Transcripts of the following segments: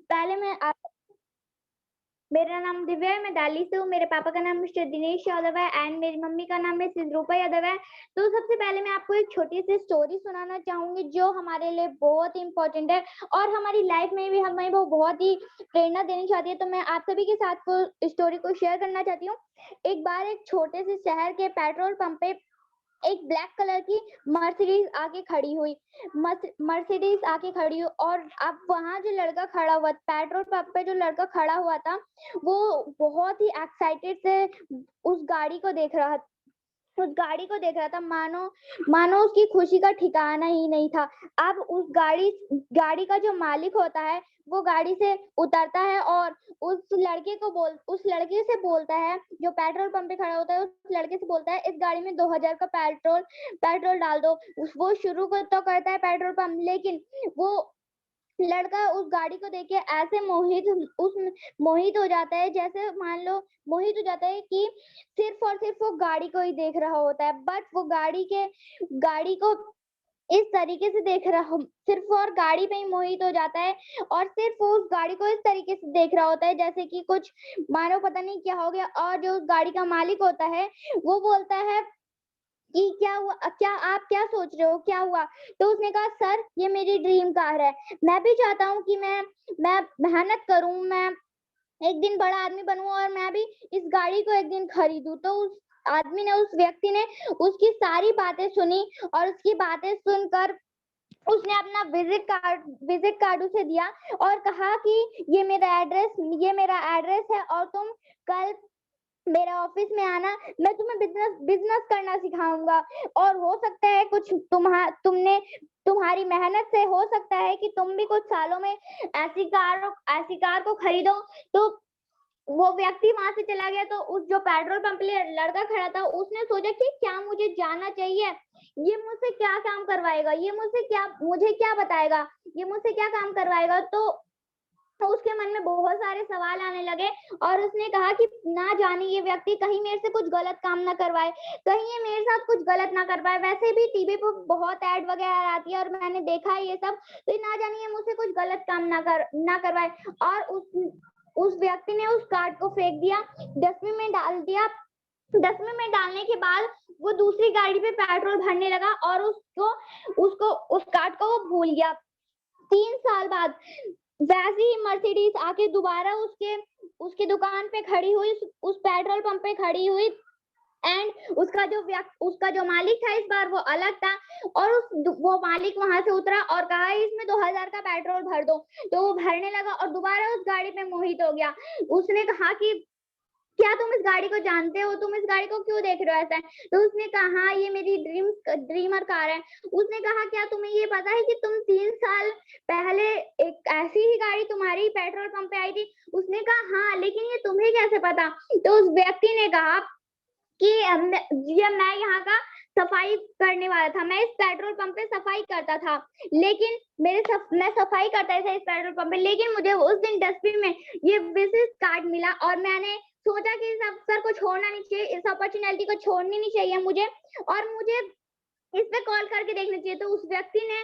पहले मैं आप मेरा नाम दिव्या है, मैं दिल्ली से हूँ। मेरे पापा का नाम मिस्टर दिनेश यादव है एंड मेरी मम्मी का नाम मिसेस रूपा यादव है। तो सबसे पहले मैं आपको एक छोटी-सी स्टोरी सुनाना चाहूँगी जो हमारे लिए बहुत ही इम्पोर्टेंट है और हमारी लाइफ में भी हमें वो बहुत ही प्रेरणा देनी चाहती है। तो मैं आप सभी के साथ को स्टोरी को शेयर करना चाहती हूँ। एक बार एक छोटे से शहर के पेट्रोल पंप पे एक ब्लैक कलर की मर्सिडीज आके खड़ी हुई। मर्सिडीज आके खड़ी हुई और अब वहां जो लड़का खड़ा हुआ पेट्रोल पंप पे जो लड़का खड़ा हुआ था वो बहुत ही एक्साइटेड से उस गाड़ी को देख रहा उस गाड़ी को देख रहा था, मानो मानो उसकी खुशी का ठिकाना ही नहीं था। अब उस गाड़ी का जो मालिक होता है वो गाड़ी से उतरता है और उस लड़के से बोलता है, जो पेट्रोल पंप पे खड़ा होता है, उस लड़के से बोलता है इस गाड़ी में 2000 का पेट्रोल डाल दो। वो शुरू को तो करता है पेट्रोल पंप, लेकिन वो लड़का उस गाड़ी को देख के ऐसे मोहित हो जाता है, जैसे मान लो मोहित हो जाता है कि सिर्फ और सिर्फ वो गाड़ी को ही देख रहा होता है। बट वो गाड़ी को इस तरीके से देख रहा हो, सिर्फ और गाड़ी पे ही मोहित हो जाता है और सिर्फ वो उस गाड़ी को इस तरीके से देख रहा होता है जैसे कि कुछ मानो पता नहीं क्या हो गया। और जो उस गाड़ी का मालिक होता है वो बोलता है कि क्या हुआ, क्या आप क्या सोच रहे हो, क्या हुआ? तो उसने कहा सर ये मेरी ड्रीम कार है। मैं भी चाहता हूँ कि मैं मेहनत करूँ, मैं एक दिन बड़ा आदमी बनूँ और मैं भी इस गाड़ी को एक दिन खरीदूँ। तो उस व्यक्ति ने उसकी सारी बातें सुनी और उसकी बातें सुनकर उसने अपना विजिट कार्ड उसे दिया और कहा कि ये मेरा एड्रेस है और तुम कल मेरे ऑफिस में आना, मैं तुम्हें बिजनेस करना सिखाऊंगा और हो सकता है कुछ तुम्हारी मेहनत से हो सकता है कि तुम भी कुछ सालों में ऐसी कार को खरीदो। तो वो व्यक्ति वहां से चला गया। तो उस जो पेट्रोल पंप पे लड़का खड़ा था उसने सोचा कि क्या मुझे जाना चाहिए, ये मुझसे क्या काम करवाएगा, मुझे क्या बताएगा, ये मुझसे क्या काम करवाएगा। तो उसके मन में बहुत सारे सवाल आने लगे और उसने कहा कि ना जाने ये व्यक्ति कहीं मेरे से कुछ गलत काम ना करवाए, कहीं ये मेरे साथ कुछ गलत ना कर पाए। वैसे भी टीवी पे बहुत ऐड वगैरह आती है और मैंने देखा है ये सब, तो ना जाने ये मुझसे कुछ गलत काम ना करवाए। और उस व्यक्ति ने उस कार्ड को फेंक दिया, डस्टबिन में डाल दिया। डस्टबिन में डालने के बाद वो दूसरी गाड़ी पे पेट्रोल भरने लगा और उसको उसको उस कार्ड को वो भूल गया। 3 साल बाद वैसी ही मर्सिडीज आके दोबारा उसके उसकी दुकान पे खड़ी हुई, उस पेट्रोल पंप पे खड़ी हुई एंड उसका जो मालिक था इस बार वो अलग था और वो मालिक वहां से उतरा और कहा इसमें 2000 का पेट्रोल भर दो। तो वो भरने लगा और दोबारा उस गाड़ी पे मोहित हो गया। उसने कहा कि क्या तुम इस गाड़ी को जानते हो? तुम इस गाड़ी को क्यों देख रहे हो ऐसा? तो उसने कहा हाँ, ये मेरी ड्रीमर कार है। उसने कहा क्या तुम्हें ये पता है कि तुम 3 साल पहले एक ऐसी ही गाड़ी तुम्हारी पेट्रोल पंप पे आई थी? उसने कहा हाँ, लेकिन ये तुम्हें कैसे पता? तो उस व्यक्ति ने कहा कि मैं यहाँ का सफाई करने वाला था, मैं इस पेट्रोल पंप पे सफाई करता था, लेकिन मैं सफाई करता था इस पेट्रोल पंप पे, लेकिन मुझे उस दिन डस्टबिन में ये विजिट कार्ड मिला और मैंने सोचा कि इस अवसर को छोड़ना नहीं चाहिए, इस अपॉर्चुनिटी को छोड़नी नहीं चाहिए मुझे और मुझे इस पे कॉल करके देखना चाहिए। तो उस व्यक्ति ने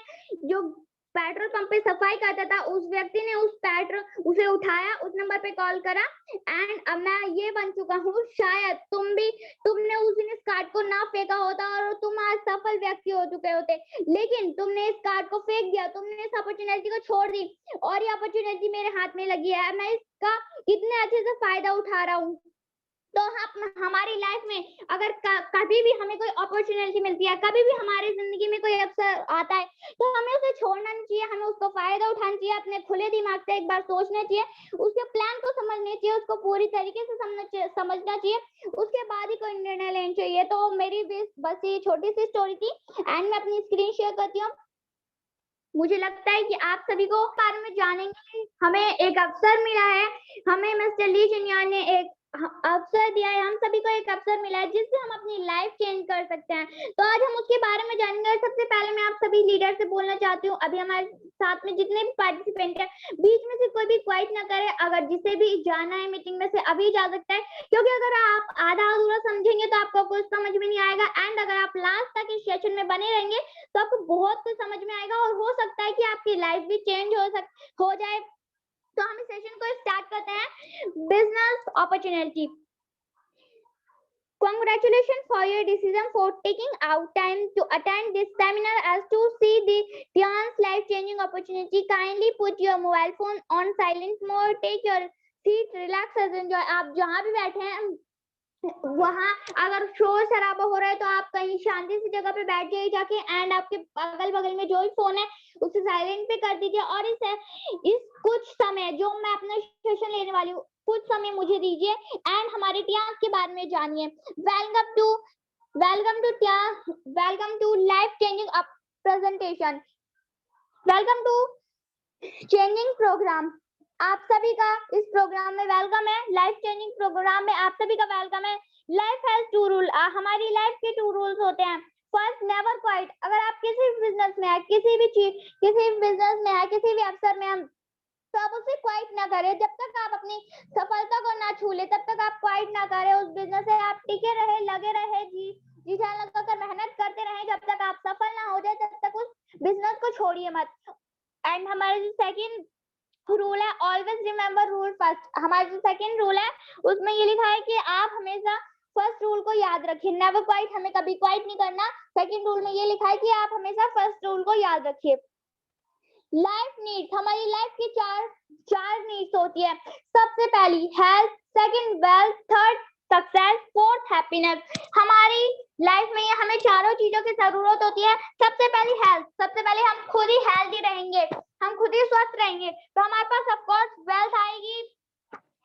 जो पेट्रोल पंप पे सफाई करता था, उस व्यक्ति ने उसे उठाया, उस नंबर पे कॉल करा एंड अब मैं ये बन चुका हूँ। शायद तुमने उस दिन इस कार्ड को ना फेंका होता और तुम आज सफल व्यक्ति हो चुके होते, लेकिन तुमने इस कार्ड को फेंक दिया, तुमने इस अपॉर्चुनिटी को छोड़ दी और ये अपॉर्चुनिटी मेरे हाथ में लगी है, मैं इसका कितने अच्छे से फायदा उठा रहा हूँ। तो हम हमारी लाइफ में अगर कभी भी हमें कोई अपॉर्चुनिटी मिलती है, कभी भी हमारी जिंदगी में कोई अवसर आता है, तो हमें उसे छोड़ना नहीं चाहिए, हमें उसको फायदा उठाना चाहिए, अपने खुले दिमाग से एक बार सोचना चाहिए, उसके प्लान को समझना चाहिए, उसको पूरी तरीके से समझना चाहिए, उसके बाद ही कोई निर्णय लेना चाहिए। तो मेरी बस ये छोटी सी स्टोरी थी एंड मैं अपनी स्क्रीन शेयर करती हूँ। मुझे लगता है कि आप सभी को बारे में जानेंगे, हमें एक अवसर मिला है, हमें मिस्टर ली जिन्यान ने एक अवसर दिया है, हम सभी को एक अवसर मिला है जिससे हम अपनी लाइफ चेंज कर सकते हैं। तो आज हम उसके बारे में जानेंगे। सबसे पहले मैं आप सभी लीडर से बोलना चाहती हूँ, अभी हमारे साथ में जितने भी पार्टिसिपेंट हैं, बीच में से कोई भी क्वाइट ना करे, अगर जिसे भी जाना है मीटिंग में से अभी जा सकता है, क्योंकि अगर आप आधा अधूरा समझेंगे तो आपको कुछ समझ में नहीं आएगा एंड अगर आप लास्ट तक इस सेशन में बने रहेंगे तो आपको बहुत कुछ समझ में आएगा और हो सकता है कि आपकी लाइफ भी चेंज हो जाए। तो हम स्टार्ट करते हैं business opportunity. Congratulations for your decision for taking out time to attend this seminar as to see the Tian's life-changing opportunity. Kindly put your mobile phone on silent mode. Take your seat, relax and enjoy. आप जहाँ भी बैठे हैं वहाँ अगर शोर शराबा हो रहा है तो आप कहीं शांति सी जगह पे बैठ जाइए जाके, एंड आपके अगल बगल में जो भी फोन है उसे साइलेंट पे कर दीजिए, और इस कुछ समय जो मैं अपना सेशन लेने वाली हूँ कुछ समय मुझे दीजिए एंड हमारे टियास के बारे में जानिए। Welcome to life changing presentation, welcome to changing programme. आप सभी का इस प्रोग्राम में वेलकम है। लाइफ चेंजिंग प्रोग्राम में आप सभी का वेलकम है। Life has 2 rule. हमारी लाइफ के 2 रूल्स होते हैं। First, never quite. अगर आप किसी भी बिजनेस में है, किसी भी बिजनेस में है, किसी भी अवसर में हम, तो आप उसे क्वाइट ना करें। जब तक आप अपनी सफलता को ना छू ले तब तक आप क्वाइट ना करें। उस बिजनेस से आप टिके रहे, लगे रहे, जी जान लगाकर मेहनत करते रहे। जब तक आप सफल ना हो जाए तब तक उस बिजनेस को छोड़िए मत। एंड हमारा जो सेकंड रूल है, ऑलवेज रिमेम्बर रूल फर्स्ट। हमारा जो सेकंड रूल है उसमें ये लिखा है कि आप हमेशा फर्स्ट रूल को याद रखिए, नेवर क्वाइट। हमें कभी क्वाइट नहीं करना। सेकंड रूल में ये लिखा है कि आप हमेशा फर्स्ट रूल को याद रखिए। लाइफ नीड्स, हमारी लाइफ की चार नीड्स होती है। सबसे पहली health, second wealth, third success, fourth happiness. हमारी लाइफ में हमें चारों चीजों की जरूरत होती है। सबसे पहली हेल्थ, सबसे पहले हम खुद ही हेल्दी रहेंगे, हम खुद ही स्वस्थ रहेंगे तो हमारे पास ऑफ कोर्स वेल्थ आएगी।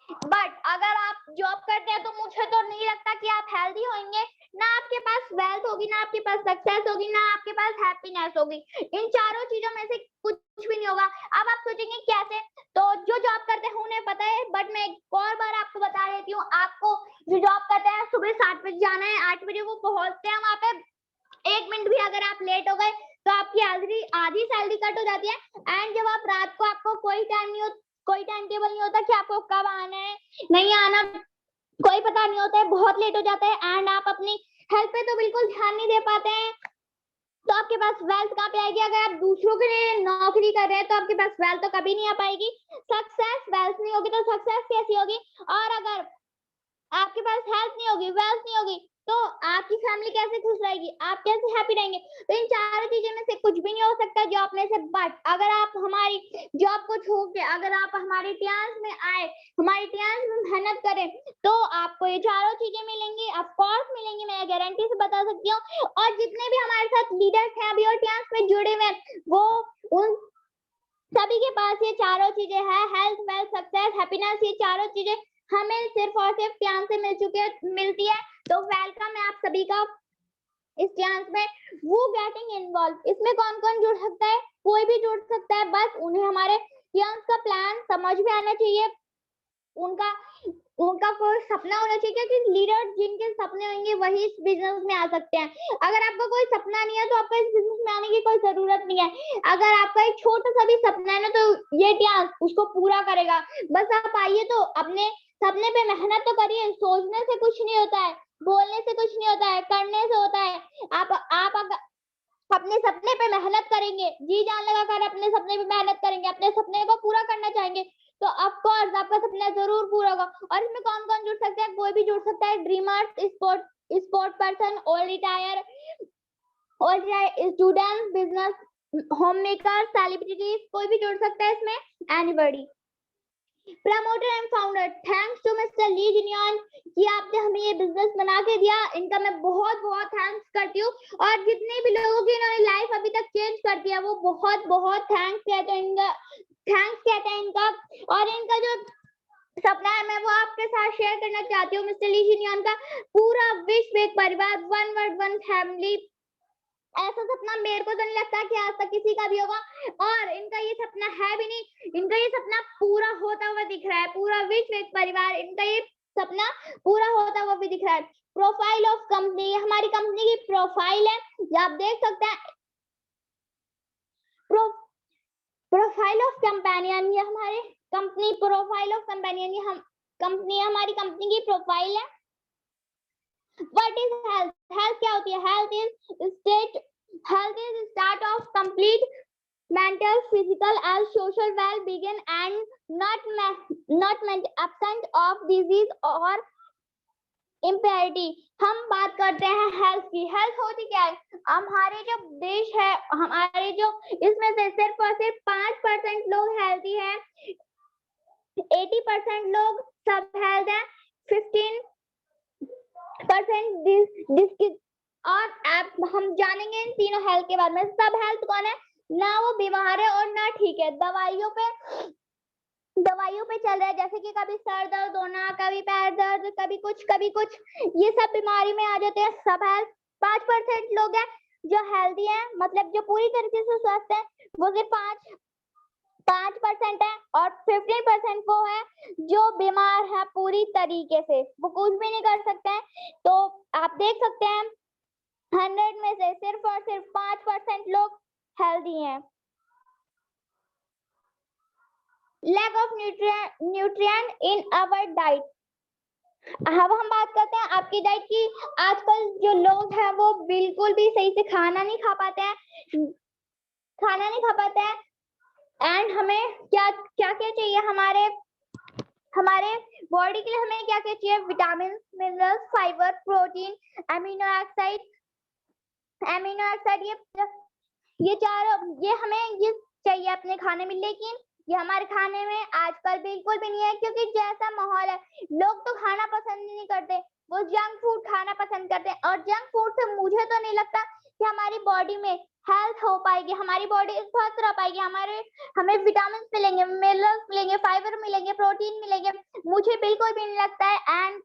बट अगर आप जॉब करते हैं तो मुझे तो नहीं लगता कि आप हेल्दी होंगे। ना आपके पास वेल्थ होगी, ना आपके पास सक्सेस होगी, ना आपके पास हैप्पीनेस होगी। इन चारों चीजों में से कुछ भी नहीं होगा। अब आप सोचेंगे कैसे, तो जो जॉब करते हैं उन्हें पता है, बट मैं एक और बार आपको बता देती हूँ। आपको जो जॉब करते हैं सुबह 7 बजे जाना है, 8 बजे वो पहुंचते हैं वहां पे। 1 मिनट भी अगर आप लेट हो गए तो आपकी आधी सैलरी कट हो जाती है। एंड जब आप रात को, आपको कोई टाइम टेबल नहीं होता कि आपको कब आना है, नहीं आना, कोई पता नहीं होता है, बहुत लेट हो जाता है एंड आप अपनी हेल्थ पे तो बिल्कुल ध्यान नहीं दे पाते हैं। तो आपके पास वेल्थ कहाँ पे आएगी? अगर आप दूसरों के लिए नौकरी कर रहे हैं तो आपके पास वेल्थ तो कभी नहीं आ पाएगी। सक्सेस, वेल्थ नहीं होगी तो सक्सेस कैसी होगी? और अगर आपके पास हेल्थ नहीं होगी, वेल्थ नहीं होगी, तो आपकी फैमिली कैसे खुश रहेगी, आप कैसे हैप्पी रहेंगे? तो इन चारों चीजों में से कुछ भी नहीं हो सकता जॉब में से। बट अगर आप हमारी जॉब को छोड़ के अगर आप हमारे टियास में आए, हमारे टियास में मेहनत करें, तो आपको ये चारों चीजें मिलेंगी, ऑफ कोर्स मिलेंगी, मैं गारंटी से बता सकती हूँ। और जितने भी हमारे साथ लीडर्स हैं अभी और टियास में जुड़े हुए हैं, वो उन सभी के पास ये चारों चीजें हैं, हेल्थ, वेल्थ, सक्सेस, हैप्पीनेस। ये चारों चीजें हमें सिर्फ और सिर्फ टियास से मिलती है। तो वेलकम है आप सभी का इस टियास में। वो गेटिंग इन्वॉल्व, इसमें कौन कौन जुड़ सकता है? कोई भी जुड़ सकता है, बस उन्हें हमारे टियास का प्लान समझ में आना चाहिए। उनका कोई सपना होना चाहिए, क्योंकि लीडर जिनके सपने होंगे वही इस बिजनेस में आ सकते हैं। अगर आपका कोई सपना नहीं है तो आपको इस बिजनेस में आने की कोई जरूरत नहीं है। अगर आपका एक छोटा सा भी सपना है ना, तो ये टियास उसको पूरा करेगा। बस आप आइए तो अपने सपने पे मेहनत तो करिए। सोचने से कुछ नहीं होता है, बोलने से कुछ नहीं होता है, करने से होता है। आप अगर अपने सपने पे मेहनत करेंगे, जी जान लगाकर अपने सपने पे मेहनत करेंगे, अपने सपने को पूरा करना चाहेंगे, तो ऑफ कोर्स आपका सपना जरूर पूरा होगा। और इसमें कौन कौन जुड़ सकते हैं? कोई भी जुड़ सकता है, dreamers, sport person, old retire student, business home maker, celebrities, कोई भी जुड़ सकता है इसमें, anybody. Promoter and founder, thanks to mister Li Jinyuan कि आपने हमें ये बिजनेस बना के दिया। इनका मैं बहुत बहुत थैंक्स करती हूँ। और जितने भी लोगों की इन्होंने लाइफ अभी तक चेंज कर दिया, वो बहुत बहुत थैंक्स कहते हैं इनका। और इनका जो सपना है मैं वो आपके साथ शेयर करना चाहती हूँ। मिस्टर ली जिनियन का पूरा विश्व एक परिवार, वन वर्ल्ड वन फैमिली, ऐसा सपना मेरे को तो नहीं लगता कि आज तक किसी का भी होगा। और इनका ये सपना है भी नहीं, इनका ये सपना पूरा होता हुआ दिख रहा है। पूरा विश्व एक परिवार, इनका ये सपना पूरा होता हुआ भी दिख रहा है। प्रोफाइल ऑफ कंपनी, हमारी कंपनी की प्रोफाइल है, आप देख सकते हैं। प्रोफाइल ऑफ कंपेनियन, ये हमारे कंपनी प्रोफाइल ऑफ कंपेनियन, ये हम कंपनी, हमारी कंपनी की प्रोफाइल है। What is health? Health क्या होती है? Health is start of complete mental, physical and social well-being and not meant absent of disease or impurity। हम बात करते हैं हेल्थ की। हेल्थ होती क्या है? हमारे जो देश है, हमारे जो इसमें से सिर्फ और सिर्फ 5% लोग हेल्थी हैं, 80% लोग सब हेल्थ है, 15% और अब हम जानेंगे इन तीनों हेल्थ के बारे में। सब हेल्थ कौन है? ना वो बीमार है और ना ठीक है, दवाइयों पे चल रहा है, जैसे कि कभी सर दर्द होना, कभी पैर दर्द, कभी कुछ, ये सब बीमारी में आ जाते हैं। सब हेल्थ 5% लोग हैं जो हेल्दी हैं, मतलब जो पूरी तरीके से स्वस्थ है, वो सिर्फ 5% है, और 15% वो है जो बीमार है पूरी तरीके से, वो कुछ भी नहीं कर सकते हैं। तो आप देख सकते हैं 100 में से सिर्फ और सिर्फ 5% लोग हेल्दी हैं। Lack of nutrient in our diet. अब हम बात करते हैं आपकी डाइट की। आजकल जो लोग हैं वो बिल्कुल भी सही से खाना नहीं खा पाते हैं, एंड हमें क्या क्या चाहिए हमारे बॉडी के लिए? हमें क्या चाहिए? Vitamin, minerals, fibre, protein, amino oxide, ये हमें ये चाहिए अपने खाने में, लेकिन ये हमारे खाने में आजकल बिल्कुल भी नहीं है, क्योंकि जैसा माहौल है, लोग तो खाना पसंद नहीं करते, वो जंक फूड खाना पसंद करते हैं। और जंक फूड से मुझे तो नहीं लगता कि हमारी बॉडी में हेल्थ हो पाएगी, हमारी बॉडी स्वस्थ रह पाएगी, हमें विटामिन मिलेंगे, मिनरल्स मिलेंगे, फाइबर मिलेंगे, प्रोटीन मिलेंगे, मुझे बिल्कुल भी नहीं लगता है। एंड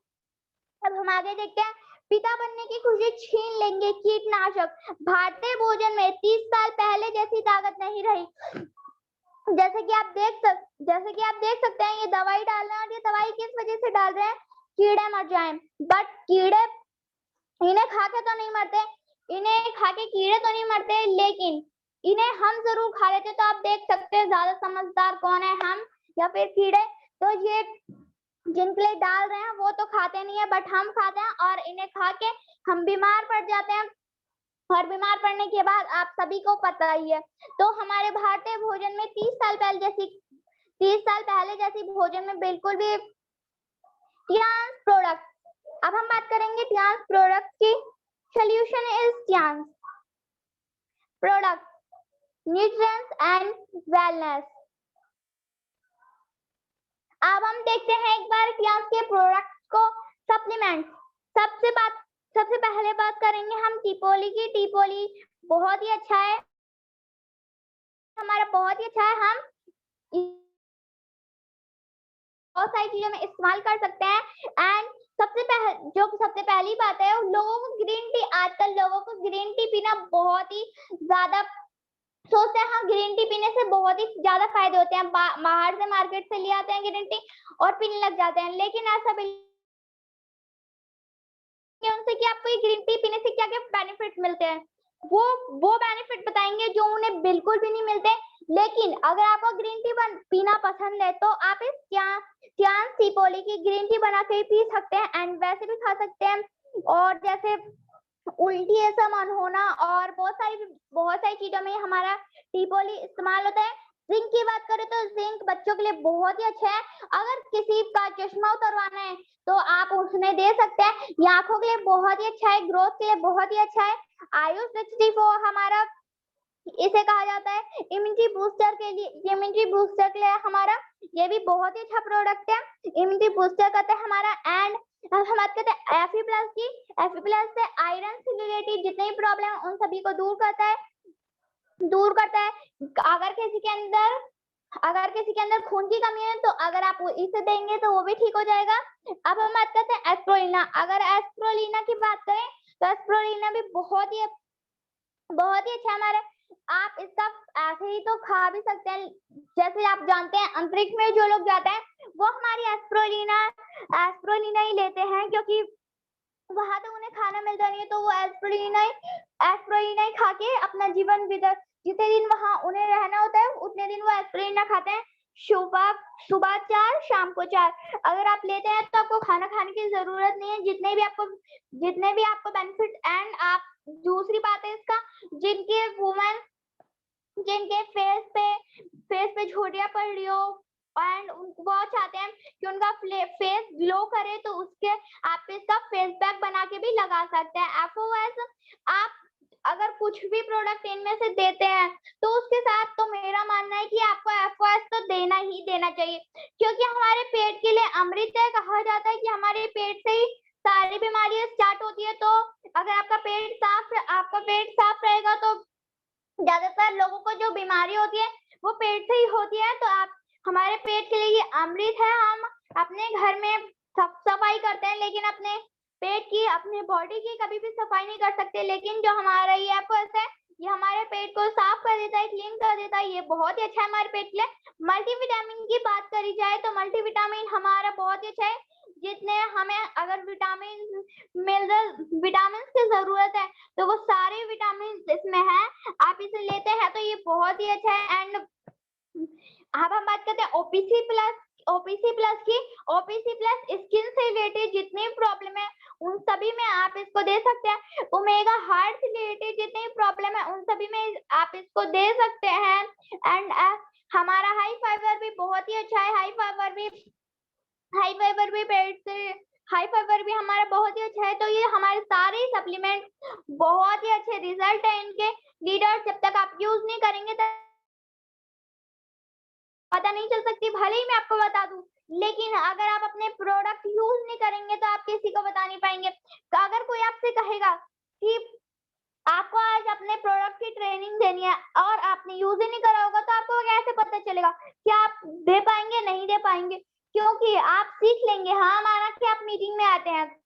अब हम आगे देखते हैं। पिता बनने की खुशी छीन लेंगे कीटनाशक। भारतीय भोजन में 30 साल पहले जैसी ताकत नहीं रही। जैसे कि आप देख सकते हैं, ये दवाई डाल रहे हैं, और ये दवाई किस वजह से डाल रहे हैं? कीड़े मर जाएं। बट कीड़े इन्हें खा के तो नहीं मरते, कीड़े तो नहीं मरते, लेकिन इन्हें हम जरूर खा लेते। तो आप देख सकते हैं ज्यादा समझदार कौन है, हम या फिर कीड़े? तो ये जिनके लिए डाल रहे हैं वो तो खाते नहीं है, बट हम खाते हैं, और इन्हें खा के हम बीमार पड़ जाते हैं। और बीमार पड़ने के बाद आप सभी को पता ही है। तो हमारे भारतीय भोजन में 30 साल पहले जैसी भोजन में बिल्कुल भी ट्रांस प्रोडक्ट। अब हम बात करेंगे ट्रांस प्रोडक्ट की। Solution is trans product, nutrients and wellness. अब हम देखते हैं एक बार ट्रांस के प्रोडक्ट को। सप्लीमेंट। सबसे पहले बात करेंगे हम टीपोली की। टीपोली बहुत ही अच्छा है, हमारा बहुत ही अच्छा है। हम बहुत सारी चीजों में इस्तेमाल कर सकते हैं। एंड सबसे पहली बात है, लोगों को ग्रीन टी, आजकल लोगों को ग्रीन टी पीना बहुत ही ज्यादा सोचते हैं। हाँ, ग्रीन टी पीने से बहुत ही ज्यादा फायदे होते हैं। बाहर से मार्केट से ले आते हैं ग्रीन टी और पीने लग जाते हैं, लेकिन ऐसा उनसे कि आपको ये ग्रीन टी पीने से क्या क्या बेनिफिट मिलते हैं, वो बेनिफिट बताएंगे जो उन्हें बिल्कुल भी नहीं मिलते। लेकिन अगर आपको ग्रीन टी पीना पसंद है, तो आप इस ट्रांस टीपोली की ग्रीन टी बना के पी सकते हैं, एंड वैसे भी खा सकते हैं। और जैसे उल्टी ऐसा मन होना और बहुत सारी चीजों में हमारा टीपोली इस्तेमाल होता है। जिंक की बात करें तो जिंक बच्चों के लिए बहुत ही अच्छा है। अगर किसी का चश्मा उतरवाना है तो आप उसमें दे सकते हैं। ये आंखों के लिए बहुत ही अच्छा है, ग्रोथ के लिए बहुत ही अच्छा है। आयुष 64 हमारा, इसे कहा जाता है इम्यूनिटी बूस्टर के लिए हमारा, ये भी बहुत ही अच्छा प्रोडक्ट है, इम्यूनिटी बूस्टर करता है हमारा। एंड हम बात करते हैं एफी प्लस की। एफी प्लस से आयरन से रिलेटेड जितने भी प्रॉब्लम है उन सभी को दूर करता है। अगर किसी के अंदर खून की कमी है, तो अगर आप इसे देंगे तो वो भी ठीक हो जाएगा। अब हम बात करते हैं एस्प्रोलिना। अगर एस्प्रोलिना की बात करें तो एस्प्रोलिना भी बहुत ही अच्छा हमारा। आप इसका ऐसे ही तो खा भी सकते हैं। जैसे आप जानते हैं अंतरिक्ष में जो लोग जाते हैं वो हमारी एस्प्रोलिना ही लेते हैं, क्योंकि वहां तो उन्हें खाना मिलता नहीं है, तो वो एस्प्रोलिना ही खा के अपना जीवन जितने दिन वहां उन्हें रहना होता है उतने दिन वो एस्प्रोलिना खाते हैं। सुबह 4, शाम को 4 अगर आप लेते हैं तो आपको खाना खाने की जरूरत नहीं है। जितने भी आपको बेनिफिट। एंड आप दूसरी बात है इसका, जिनके फेस पे झुर्रियां पड़ रही हो एंड वो चाहते हैं फेस ग्लो करे तो उसके आप इसका फेस पैक बना के भी लगा सकते हैं। FOS आप अगर कुछ भी प्रोडक्ट इनमें से देते हैं तो उसके साथ तो मेरा मानना है कि आपको FOS तो देना ही देना चाहिए, क्योंकि हमारे पेट के लिए अमृत है। कहा जाता है कि हमारे पेट से ही सारी बीमारियां स्टार्ट होती है। तो अगर आपका पेट साफ रहेगा तो ज्यादातर लोगों को जो बीमारी होती है वो पेट से ही होती है। तो आप हमारे पेट के लिए ये अमृत है। हम अपने घर में सफाई करते हैं, लेकिन अपने पेट की, अपने बॉडी की कभी भी सफाई नहीं कर सकते। लेकिन जो हमारा ये FOS है, ये हमारे पेट को साफ कर देता है, क्लीन कर देता है। ये बहुत ही अच्छा है हमारे पेट के लिए। मल्टीविटामिन की बात करी जाए तो मल्टीविटामिन हमारा बहुत ही अच्छा है। जितने हमें अगर विटामिन की जरूरत है तो वो सारे विटामिन इसमें है। आप इसे लेते हैं तो ये बहुत ही अच्छा है। एंड अब हम बात करते हैं OPC प्लस की। OPC प्लस स्किन से रिलेटेड जितनी प्रॉब्लम है उन सभी में आप इसको दे सकते हैं। ओमेगा हार्ट से रिलेटेड जितनी प्रॉब्लम है उन सभी में आप इसको दे सकते हैं। एंड हमारा हाई फाइबर भी बहुत ही अच्छा है। हाई फाइबर भी हमारा बहुत ही अच्छा है। तो ये हमारे सारे सप्लीमेंट बहुत ही अच्छे रिजल्ट है इनके। लीडर जब तक आप यूज नहीं करेंगे तब पता नहीं चल सकती, भले ही मैं आपको बता दूं, लेकिन अगर आप अपने प्रोडक्ट यूज नहीं करेंगे तो आप किसी को बता नहीं पाएंगे। तो अगर कोई आपसे कहेगा कि आपको आज अपने प्रोडक्ट की ट्रेनिंग देनी है और आपने यूज ही नहीं करा होगा तो आपको कैसे पता चलेगा कि आप दे पाएंगे नहीं दे पाएंगे, क्योंकि आप सीख लेंगे। हाँ, माना कि आप मीटिंग में आते हैं,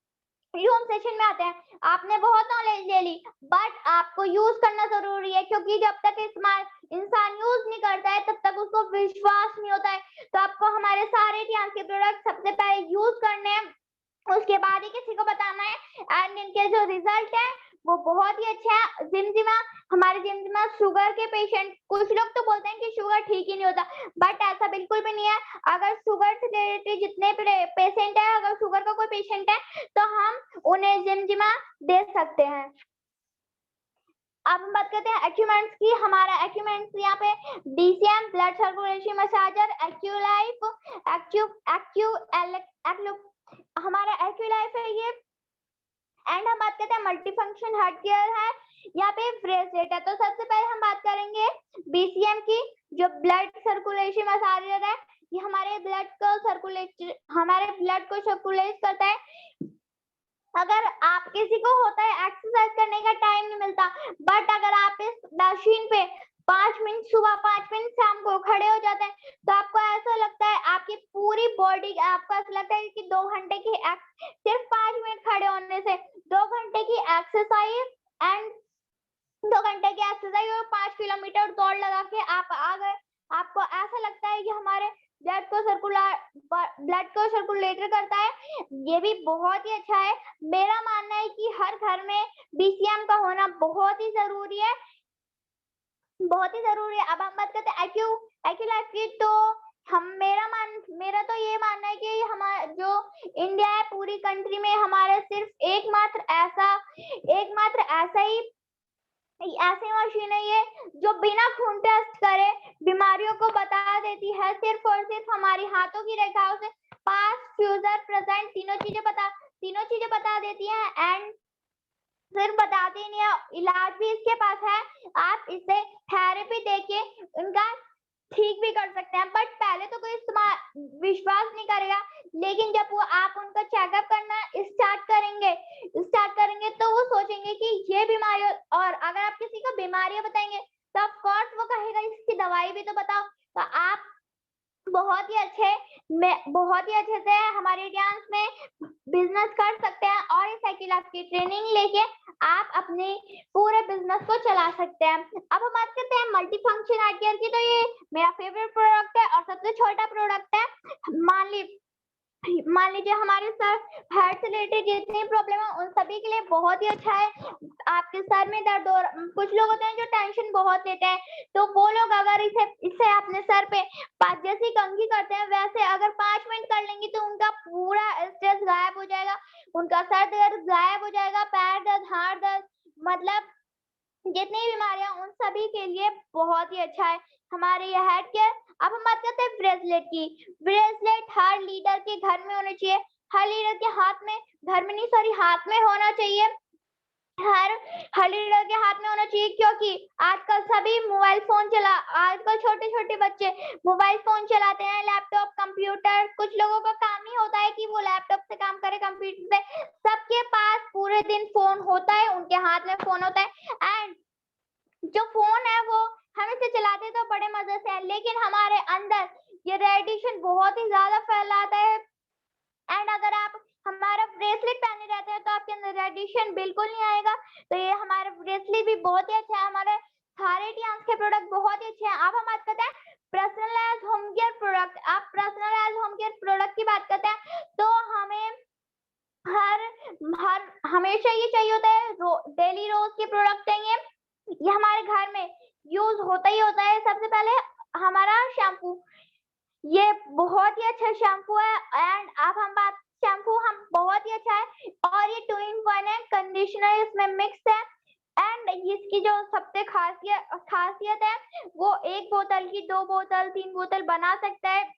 यूम सेशन में आते हैं, आपने बहुत नॉलेज ले ली, बट आपको यूज करना जरूरी है, क्योंकि जब तक इंसान यूज नहीं करता है तब तक उसको विश्वास नहीं होता है। तो आपको हमारे सारे ध्यान के प्रोडक्ट सबसे पहले यूज करने हैं, उसके बाद ही किसी को बताना है। एंड इनके जो रिजल्ट है वो बहुत ही अच्छा है। हमारे जिमजिमा शुगर के पेशेंट, कुछ लोग तो बोलते हैं कि शुगर ठीक ही नहीं होता, बट ऐसा बिल्कुल भी नहीं है। अगर शुगर से रिलेटेड जितने पेशेंट है, अगर शुगर का कोई पेशेंट है तो हम उन्हें जिमजिमा दे सकते हैं। अब हम बात करते हैं एक्यूमेंट्स की। हमारा एक्यूमेंट्स यहाँ पे DCM ब्लड सर्कुलेशन मसाजर, हमारा एक्यूलाइफ है ये। एंड हम बात करते हैं मल्टी फंक्शन हार्ट केयर है, यहाँ पे ब्रेसलेट है। तो सबसे पहले हम बात करेंगे BCM की, जो ब्लड सर्कुलेशन मसाजर है। ये हमारे ब्लड को सर्कुलेट करता है। अगर आप किसी को होता है एक्सरसाइज करने का टाइम नहीं मिलता, बट अगर आप इस मशीन पे 5 मिनट सुबह 5 मिनट शाम को खड़े हो जाते हैं तो आपको ऐसा लगता है आपकी पूरी बॉडी, आपको ऐसा लगता है कि 2 घंटे की सिर्फ 5 मिनट खड़े होने से 2 घंटे की एक्सरसाइज एंड 2 घंटे की एक्सरसाइज और 5 किलोमीटर दौड़ लगा के आप आ गए। आपको ऐसा लगता है कि हमारे ब्लड को सर्कुलेटर करता है। ये भी बहुत ही अच्छा है। मेरा मानना है कि हर घर में BCM का होना बहुत ही जरूरी है, बहुत ही जरूरी है। अब हम बात करते हैं एक्यूलाइफ की। तो मेरा तो ये मानना है कि हमारा जो इंडिया है, पूरी कंट्री में हमारे सिर्फ एकमात्र ऐसा ही ऐसी मशीन है ये जो बिना खून टेस्ट करे बीमारियों को बता देती है। सिर्फ और सिर्फ हमारी हाथों की रेखाओं से पास्ट, फ्यूचर, प्रेजेंट तीनों चीजें बता देती है। एंड सिर्फ बताती नहीं है, इलाज भी इसके पास है। आप इसे थेरेपी देके उनका ठीक भी कर सकते हैं, बट पहले तो कोई विश्वास नहीं करेगा, लेकिन जब वो आप उनका चेकअप करना स्टार्ट करेंगे तो वो सोचेंगे कि ये बीमारी, और अगर आप किसी को बीमारियां बताएंगे तो ऑफ कोर्स वो कहेगा इसकी दवाई भी तो बताओ। तो आप बहुत ही अच्छे से हमारे डांस में बिजनेस कर सकते हैं, और इस एक्यूलाइफ की ट्रेनिंग लेके आप अपने पूरे बिजनेस को चला सकते हैं। अब हम बात करते हैं मल्टी फंक्शन हार्ट केयर की। तो ये मेरा फेवरेट प्रोडक्ट है और सबसे छोटा प्रोडक्ट है। मान लीजिए हमारे सर हार्ट से रिलेटेड जितनी प्रॉब्लम है उन सभी के लिए बहुत ही अच्छा है। आपके सर में दर्द हो, कुछ लोग होते हैं जो टेंशन बहुत लेते हैं, तो वो लोग अगर इसे अपने सर पे जैसी कंघी करते हैं वैसे अगर 5 मिनट कर लेंगे तो उनका पूरा स्ट्रेस गायब हो जाएगा, उनका सर दर्द गायब हो जाएगा, पैर दर्द, हाथ दर्द, मतलब जितनी बीमारियां उन सभी के लिए बहुत ही अच्छा है हमारे ये हेड केयर। अब हम बात करते हैं ब्रेसलेट की। ब्रेसलेट हर लीडर के घर में होना चाहिए, हर लीडर के हाथ में, घर में नहीं सॉरी हाथ में होना चाहिए, हर हर लीडर के हाथ में होना चाहिए, क्योंकि आजकल सभी मोबाइल फोन आजकल छोटे छोटे बच्चे मोबाइल फोन चलाते हैं, लैपटॉप, कंप्यूटर। कुछ लोगों का काम ही होता है कि वो लैपटॉप से काम करे, कंप्यूटर से। सबके पास पूरे दिन फोन होता है, उनके हाथ में फोन होता है, एंड जो फोन है वो हम इसे चलाते तो बड़े मजे से है, लेकिन हमारे अंदर ये रेडिएशन बहुत ही ज्यादा फैलाता है। एंड अगर आप हमारा ब्रेसलेट पहने रहते हैं तो आपके अंदर रेडिएशन बिल्कुल नहीं आएगा। तो ये हमारा ब्रेसलेट भी बहुत ही अच्छा है, हमारे सारे टियान्स के प्रोडक्ट बहुत ही अच्छे हैं। अब हम बात करते हैं पर्सनलाइज होम केयर प्रोडक्ट। आप पर्सनलाइज होम केयर प्रोडक्ट की बात करते हैं तो हमें हर हर हमेशा ये चाहिए होता है, डेली रोज के प्रोडक्ट चाहिए, ये हमारे घर में यूज होता ही होता है। सबसे पहले हमारा शैम्पू, ये बहुत ही अच्छा शैम्पू है, एंड अब हम बात शैम्पू हम बहुत ही अच्छा है, और ये 2 in 1 है, कंडीशनर इसमें मिक्स है, एंड इसकी जो सबसे खासियत है वो 1 बोतल की 2 बोतल 3 बोतल बना सकता है।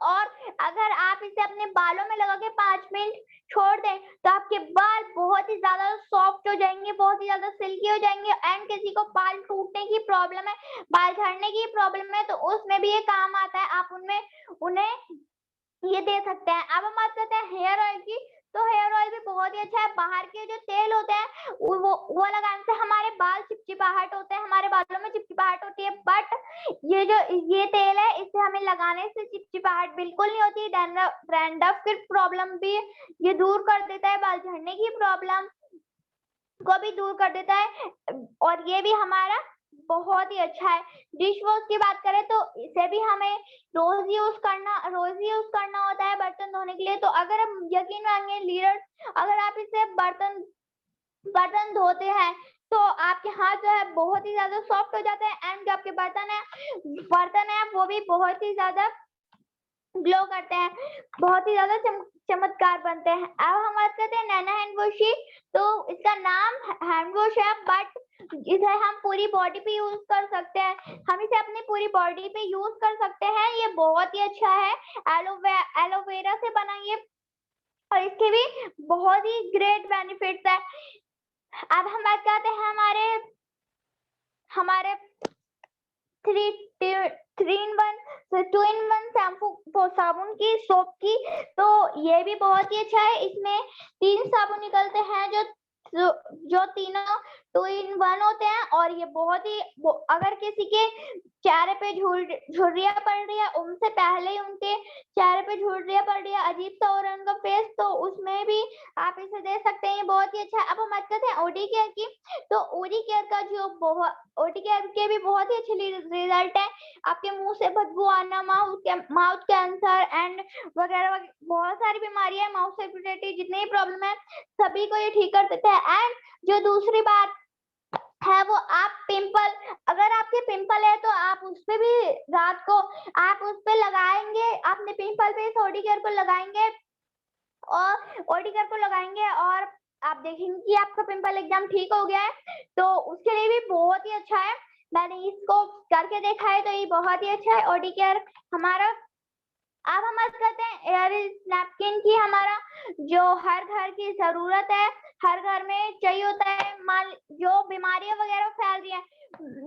और अगर आप इसे अपने बालों में लगा के 5 मिनट छोड़ दें तो आपके बाल बहुत ही ज्यादा सॉफ्ट हो जाएंगे, बहुत ही ज्यादा सिल्की हो जाएंगे। एंड किसी को बाल टूटने की प्रॉब्लम है, बाल झड़ने की प्रॉब्लम है, तो उसमें भी ये काम आता है, आप उनमें उन्हें ये दे सकते हैं। अब हम बात करते हैं हेयर ऑयल की, तो हेयर ऑयल भी बहुत ही अच्छा है। बाहर के जो तेल होते हैं वो लगाने से हमारे बाल चिपचिपाहट होते हैं, हमारे बालों में चिपचिपाहट होती है, बट ये तेल है, इसे हमें लगाने से चिपचिपाहट बिल्कुल नहीं होती। डैंड्रफ की प्रॉब्लम भी ये दूर कर देता है, बाल झड़ने की प्रॉब्लम को भी दूर कर देता है, और ये भी हमारा बहुत ही अच्छा है। डिश वॉश की बात करें तो इसे भी हमें रोज यूज करना होता है बर्तन धोने के लिए। तो अगर हम यकीन मानिए लीडर, अगर आप इसे बर्तन बर्तन धोते हैं तो आपके हाथ जो है बहुत ही ज्यादा सॉफ्ट हो जाते हैं, एंड जो आपके बर्तन है वो भी बहुत ही ज्यादा ग्लो करते हैं, बहुत ही ज्यादा चमत्कार बनते हैं। अब हम बात करते हैं नैना हैंड वॉश की, तो इसका नाम हैंड वॉश है, बट इसे हम पूरी बॉडी पे यूज कर सकते हैं, हम इसे अपनी पूरी बॉडी पे यूज कर सकते हैं। ये बहुत ही अच्छा है, एलोवेरा से बना ये, और इसके भी बहुत ही ग्रेट बेनिफिट्स है। अब हम बात करते हैं हमारे 2 in 1 शैम्पू साबुन की, सोप की, तो ये भी बहुत ही अच्छा है। इसमें 3 साबुन निकलते हैं जो तीनों 2 in 1 होते हैं, और ये बहुत ही अगर किसी के चेहरे पे झुर्रियां पड़ रही है, उनसे पहले ही उनके चेहरे पे झुर्रियां पड़ रही है, अजीब सा हो रहा है उनका फेस, तो उसमें भी आप इसे दे सकते हैं, ये बहुत ही अच्छा है। अब हम बात करते हैं ओडी केयर की, तो ओडी केयर का ओडी केयर के भी बहुत ही अच्छे रिजल्ट है। आपके मुंह से बदबू आना, माउथ कैंसर एंड वगैरह बहुत सारी बीमारियां, माउथ से रिलेटेड जितनी प्रॉब्लम है सभी को ये ठीक कर देता है। एंड जो दूसरी बात है वो आप पिंपल, अगर आपके पिंपल है तो आप उस पे भी रात को आप उस पे लगाएंगे, अपने पिंपल पे इस ओडी केयर को लगाएंगे, और ओडी केयर को लगाएंगे और आप देखेंगे कि आपका पिंपल एकदम ठीक हो गया है, तो उसके लिए भी बहुत ही अच्छा है। मैंने इसको करके देखा है, तो ये बहुत ही अच्छा है ओडी केयर हमारा। अब हम बात करते हैं एयर नैपकिन की, हमारा जो हर घर की जरूरत है, हर घर में चाहिए होता है। जो बीमारियां वगैरह फैल रही हैं,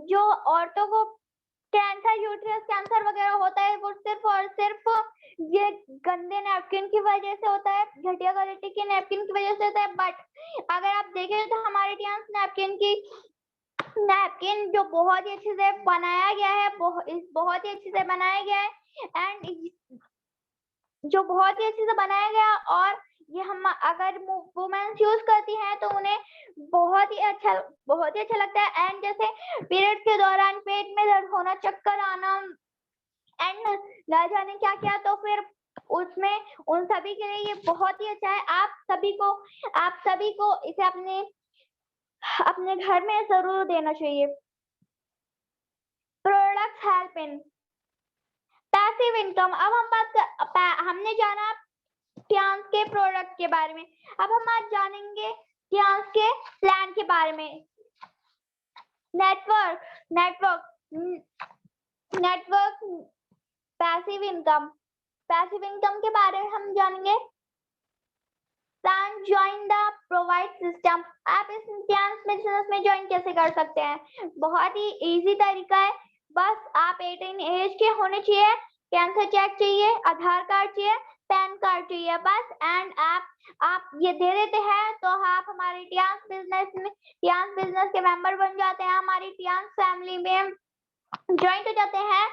जो औरतों को कैंसर, यूट्रस कैंसर वगैरह होता है, वो सिर्फ और सिर्फ ये गंदे नैपकिन की वजह से होता है, घटिया क्वालिटी के नैपकिन की वजह से होता है। बट अगर आप देखें तो हमारे टियान्स नैपकिन जो बहुत ही अच्छे से बनाया गया है, बहुत ही अच्छे से बनाया गया है, एंड जो बहुत ही अच्छे से बनाया गया, और ये हम अगर वुमेन्स यूज करती हैं तो उन्हें बहुत ही अच्छा लगता है। एंड जैसे पीरियड्स के दौरान पेट में दर्द होना, चक्कर आना, एंड न जाने क्या क्या, तो फिर उसमें उन सभी के लिए ये बहुत ही अच्छा है। आप सभी को इसे अपने घर में जरूर देना चाहिए। Product help in passive income. अब हमने जाना टियान्स के प्रोडक्ट के बारे में, अब हम आज जानेंगे टियान्स के प्लान के बारे में। Network network network passive income के बारे में हम जानेंगे। Plan join the provide system, आप इस बिजनेस में ज्वाइन कैसे कर सकते हैं? बहुत ही इजी तरीका है, बस आप 18 एज के होने चाहिए, कैंसर चेक चाहिए, आधार कार्ड चाहिए, पैन कार्ड चाहिए बस, एंड आप ये दे देते हैं तो आप हमारे टियांस बिजनेस के मेंबर बन जाते हैं, हमारी टियांस फैमिली में ज्वाइन हो जाते हैं।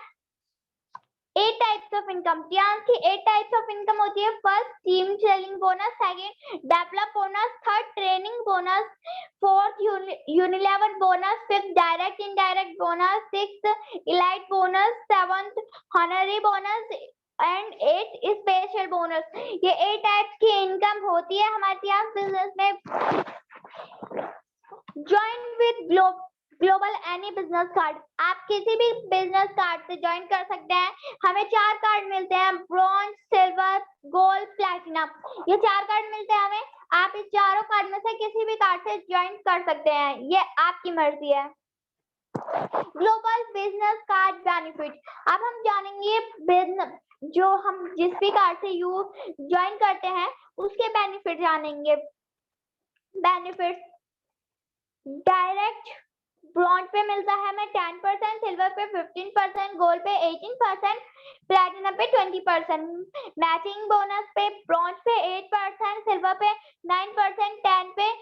8 टाइप्स ऑफ इनकम, टियांस की 8 टाइप्स ऑफ इनकम होती है। First team selling bonus, second develop bonus, third training bonus, fourth Unilever bonus, fifth direct indirect bonus, sixth elite bonus, seventh honorary bonus and 8 special bonus. ये 8 types की income होती है हमारे Tiens business में। Join with global any business card, आप किसी भी business card से ज्वाइन कर सकते हैं। हमें 4 कार्ड मिलते हैं, ब्रॉन्ज, सिल्वर, गोल्ड, प्लैटिनम, ये 4 कार्ड मिलते हैं हमें। आप इस चारों कार्ड में से किसी भी कार्ड से ज्वाइन कर सकते हैं, ये आपकी मर्जी है। ग्लोबल बिजनेस कार्ड बेनिफिट, अब हम जानेंगे बिजनेस जो हम जिस भी कार्ड से ज्वाइन करते हैं उसके बेनिफिट जानेंगे। बेनिफिट डायरेक्ट ब्रॉन्ज पे मिलता है हमें 10%, सिल्वर पे 15%, गोल्ड पे 18%, प्लैटिनम पे 20%। मैचिंग बोनस पे ब्रॉन्ज पे 8%, सिल्वर पे 9%, 10 पे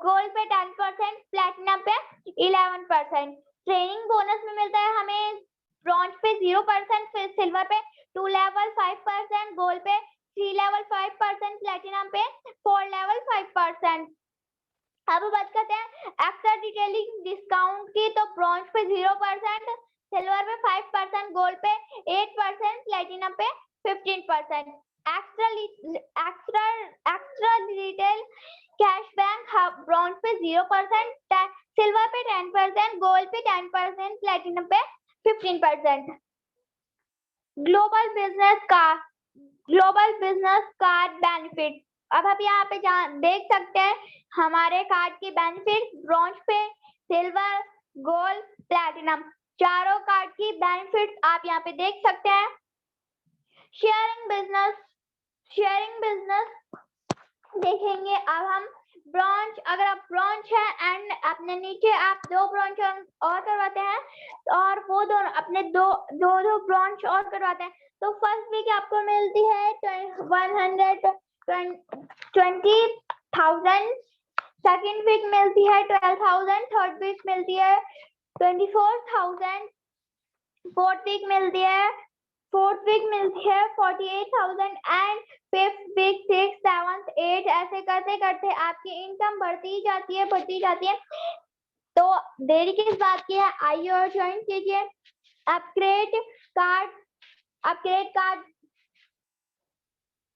गोल्ड पे 10%, प्लैटिनम पे 11%। ट्रेनिंग बोनस में मिलता है हमें ब्रॉन्ज पे 0%, फिर सिल्वर पे 2 लेवल 5%, गोल्ड पे 3 लेवल 5%, प्लैटिनम पे 4 लेवल 5%। अब बात करते हैं एक्स्ट्रा डिटेलिंग डिस्काउंट की, तो ब्रॉन्ज पे 0%, सिल्वर पे 5%, गोल्ड पे 8%, प्लैटिनम पे 15%। एक्स्ट्रा डिटेल कैशबैक ब्रॉन्ज पे 0%, सिल्वर पे 10%, गोल्ड पे 10%, प्लैटिनम पे 15%। ग्लोबल बिजनेस कार्ड बेनिफिट, अब आप यहाँ पे देख सकते हैं हमारे कार्ड के बेनिफिट, ब्रॉन्ज पे, सिल्वर, गोल्ड, प्लैटिनम, चारों कार्ड की बेनिफिट आप यहाँ पे देख सकते हैं। शेयरिंग बिजनेस देखेंगे। अब हम ब्रॉन्ज, अगर आप ब्रॉन्ज है एंड अपने नीचे आप 2 ब्रॉन्ज और करवाते हैं और वो दोनों अपने दो ब्रॉन्ज और करवाते हैं, तो फर्स्ट वीक आपको मिलती है 120,000, सेकेंड वीक मिलती है 12,000, थर्ड वीक मिलती है 24,000, फोर्थ वीक मिलती है 48,000 एंड फिफ्थ वीक 6, 7, 8, ऐसे करते करते आपकी इनकम बढ़ती जाती है। तो देरी किस बात की है, आइए और ज्वाइन कीजिए। अपग्रेड कार्ड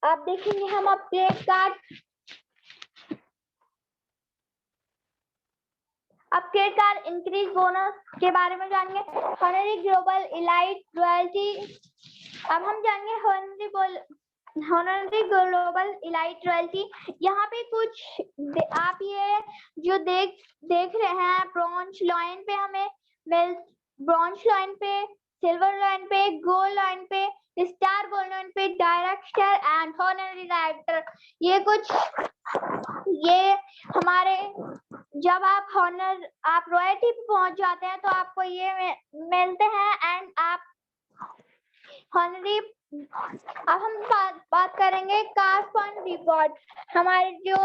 आप देखेंगे हम अपग्रेड कार्ड इंक्रीज बोनस के बारे में जानेंगे। हॉनरी ग्लोबल इलाइट रॉयल्टी, अब हम जानेंगे हॉनरी ग्लोबल इलाइट रॉयल्टी। यहाँ पे कुछ आप ये जो देख रहे हैं, ब्रॉन्ज लाइन पे हमें ब्रॉन्ज लाइन पे, सिल्वर लाइन पे, गोल्ड लाइन पे, स्टार गोल्ड लाइन पे, डायरेक्टर एंड हॉनरी डायरेक्टर, ये हमारे जब आप रॉयल्टी पे पहुंच जाते हैं तो आपको ये मिलते हैं एंड आप हॉनरी। अब हम बात करेंगे कार फंड रिवॉर्ड, हमारे जो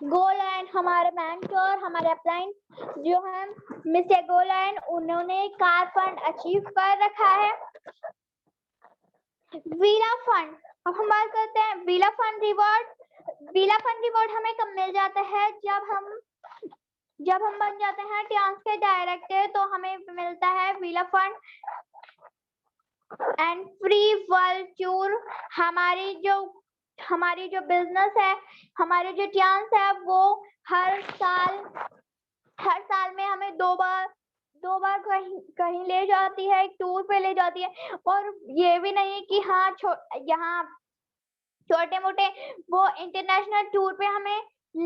गोल एंड हमारे मेंटर, हमारे अपलाइन जो है मिस्टर गोल एंड, उन्होंने कार फंड अचीव कर रखा है। वीला फंड, अब हम बात करते हैं वीला फंड रिवॉर्ड हमें कब मिल जाता है, जब हम बन जाते हैं टियांस के डायरेक्टर, तो हमें मिलता है villa fund and free world tour. हमारी जो बिजनेस है, हमारे जो टियांस है, वो हर साल में हमें दो बार कहीं ले जाती है, एक टूर पे ले जाती है। और ये भी नहीं कि हाँ यहाँ छोटे मोटे वो इंटरनेशनल टूर पे हमें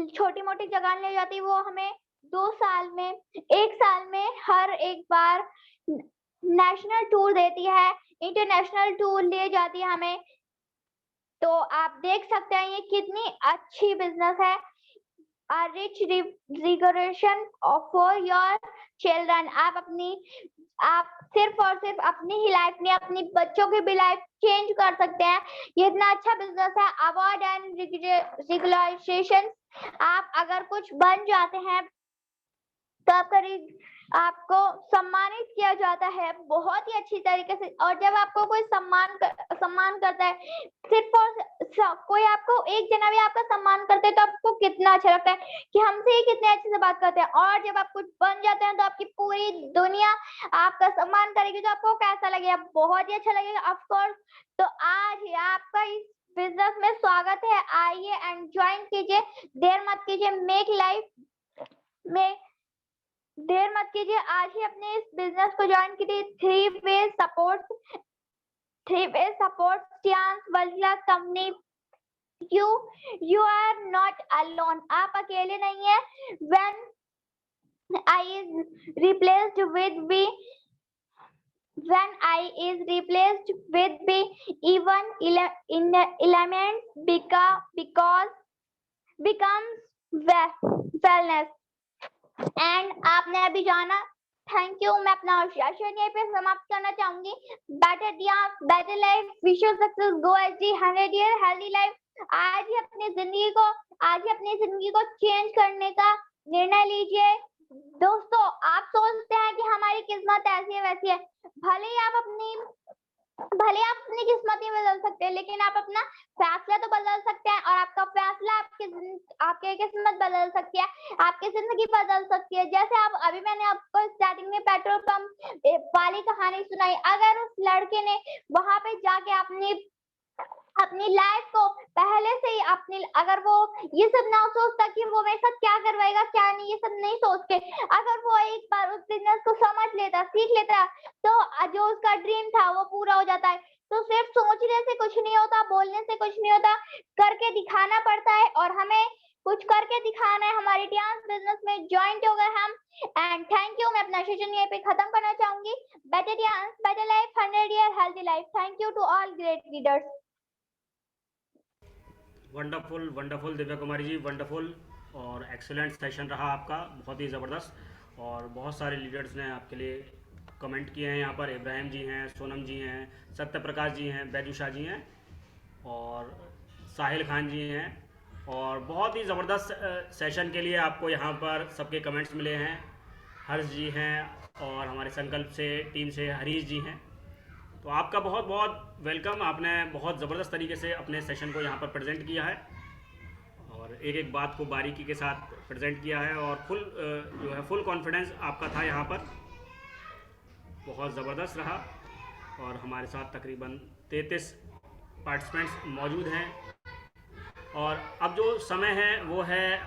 छोटी मोटी जगह ले जाती है, वो हमें 2 साल में, 1 साल में हर एक बार नेशनल टूर देती है, इंटरनेशनल टूर ले जाती है हमें। तो आप देख सकते हैं ये कितनी अच्छी बिज़नेस है। A rich recreation for your children. आप सिर्फ और सिर्फ अपनी ही लाइफ नहीं, अपनी बच्चों की भी लाइफ चेंज कर सकते हैं। ये इतना अच्छा बिजनेस है। Award and recognisation. आप अगर कुछ बन जाते हैं तो आपको सम्मानित किया जाता है बहुत ही अच्छी तरीके से। और जब आपको कोई सम्मान करता है, सिर्फ और कोई आपको एक जना भी आपका सम्मान करते हैं तो आपको कितना अच्छा लगता है कि हमसे ही कितने अच्छे से बात करते हैं। और जब आप कुछ बन जाते हैं तो आपकी पूरी दुनिया आपका सम्मान करेगी, तो आपको कैसा लगेगा? बहुत ही अच्छा लगेगा ऑफ कोर्स। तो आज ही आपका इस बिजनेस में स्वागत है। आइए एंड ज्वाइन कीजिए, देर मत कीजिए। में देर मत कीजिए, आज ही अपने इस बिजनेस को ज्वाइन कीजिए। Three way support chance world class company. You are not alone. आप अकेले नहीं है। I is replaced with B when I is replaced with B, even elements becomes wellness। And आपने अभी जाना। Thank you. मैं अपना सेशन यहीं पे समाप्त करना चाहूंगी। Better life, wish you success, go HD 100 year healthy life. आज ही अपनी जिंदगी को चेंज करने का निर्णय लीजिए। दोस्तों, आप सोचते हैं कि हमारी किस्मत ऐसी है वैसी है। भले ही आप अपनी किस्मत नहीं बदल सकते, लेकिन आप अपना फैसला तो बदल सकते हैं। और आपका फैसला आपकी किस्मत बदल सकती है, आपकी जिंदगी बदल सकती है। जैसे मैंने आपको स्टार्टिंग में पेट्रोल पंप वाली कहानी सुनाई। अगर उस लड़के ने वहां पे जाके अपनी लाइफ को पहले से ही अगर वो ये सब ना सोचता कि वो मेरे साथ क्या करवाएगा क्या नहीं, ये सब नहीं सोच के अगर वो एक बार उस बिजनेस को समझ लेता, सीख लेता, तो जो उसका ड्रीम था वो पूरा हो जाता है। तो सिर्फ सोचने से कुछ नहीं होता, बोलने से कुछ नहीं होता, करके दिखाना पड़ता है। और हमें कुछ करके दिखाना है। हमारी डांस बिजनेस में ज्वाइंट हो गए हम। And thank you. मैं अपना सेशन यहीं पे खत्म करना चाहूंगी। Better dance, better life, 100 year healthy life. Thank you to all great leaders. Wonderful wonderful Divya Kumari ji, wonderful और एक्सीलेंट सेशन रहा आपका, बहुत ही ज़बरदस्त। और बहुत सारे लीडर्स ने आपके लिए कमेंट किए हैं। यहाँ पर इब्राहिम जी हैं, सोनम जी हैं, सत्य प्रकाश जी हैं, बैजू शाह जी हैं और साहिल खान जी हैं। और बहुत ही ज़बरदस्त सेशन के लिए आपको यहाँ पर सबके कमेंट्स मिले हैं। हर्ष जी हैं और हमारे संकल्प से टीम से हरीश जी हैं। तो आपका बहुत बहुत वेलकम। आपने बहुत ज़बरदस्त तरीके से अपने सेशन को यहाँ पर प्रेजेंट किया है और एक एक बात को बारीकी के साथ प्रेजेंट किया है। और जो है फुल कॉन्फिडेंस आपका था यहाँ पर, बहुत ज़बरदस्त रहा। और हमारे साथ तकरीबन 33 पार्टिसिपेंट्स मौजूद हैं। और अब जो समय है वो है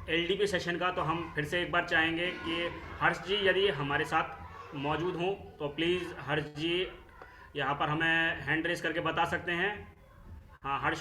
एलडीपी सेशन का। तो हम फिर से एक बार चाहेंगे कि हर्ष जी यदि हमारे साथ मौजूद हों तो प्लीज़ हर्ष जी यहाँ पर हमें हैंड रेस करके बता सकते हैं। हाँ, हर्ष